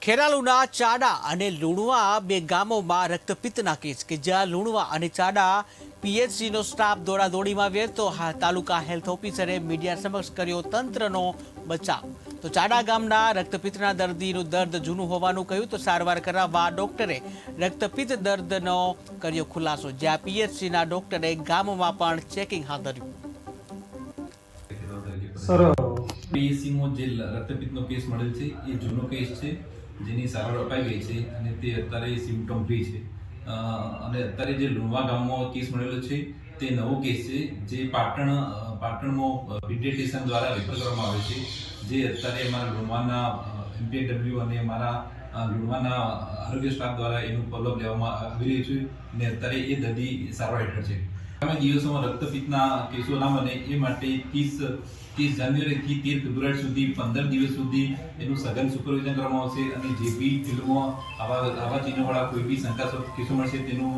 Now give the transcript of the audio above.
ખેરાલુના ચાડા અને લુણવા બે ગામોમાં રક્તપિત્તના કેસ કે જ્યાં લુણવા અને ચાડા પીએચસીનો સ્ટાફ દોડાદોડીમાં વ્યસ્ત તો તાલુકા હેલ્થ ઓફિસરે મીડિયા સમક્ષ કર્યો તંત્રનો બચાવ। તો ચાડા ગામના રક્તપિત્તના દર્દીનું દર્દ જૂનું હોવાનું કહ્યું તો સારવાર કરાવવા ડોક્ટરે રક્તપિત્ત દર્દનો કર્યો ખુલાસો, જ્યાં પીએચસીના ડોક્ટરે ગામમાં પણ ચેકિંગ હાથ ધર્યું। સર પીએસસીમાં જે રક્તપિત્તનો કેસ મળેલ છે એ જૂનો કેસ છે, જેની સારવાર અપાઈ ગઈ છે અને તે અત્યારે સિમ્પટમ ફ્રી છે। અને અત્યારે જે લુણવા ગામમાં કેસ મળેલો છે તે નવો કેસ છે, જે પાટણમાં પીડિયાટ્રિશિયન દ્વારા રેફર કરવામાં આવે છે, જે અત્યારે અમારા લુણવાના એમપીડબ્લ્યુ અને અમારા લુણવાના આરોગ્ય સ્ટાફ દ્વારા એનું ફોલોઅપ લેવામાં આવી રહ્યું છે અને અત્યારે એ દર્દી સારવાર હેઠળ છે। આગામી દિવસોમાં રક્તપિત્તના કેસો ના બને એ માટે 30 જાન્યુઆરીથી 13 ફેબ્રુઆરી સુધી 15 દિવસ સુધી એનું સઘન સુપરવિઝન કરવામાં આવશે અને જે બી ફિલ્ડમાં આવા ચિહ્નોવાળા કોઈ બી શંકાસ્પદ કેસો મળશે તેનું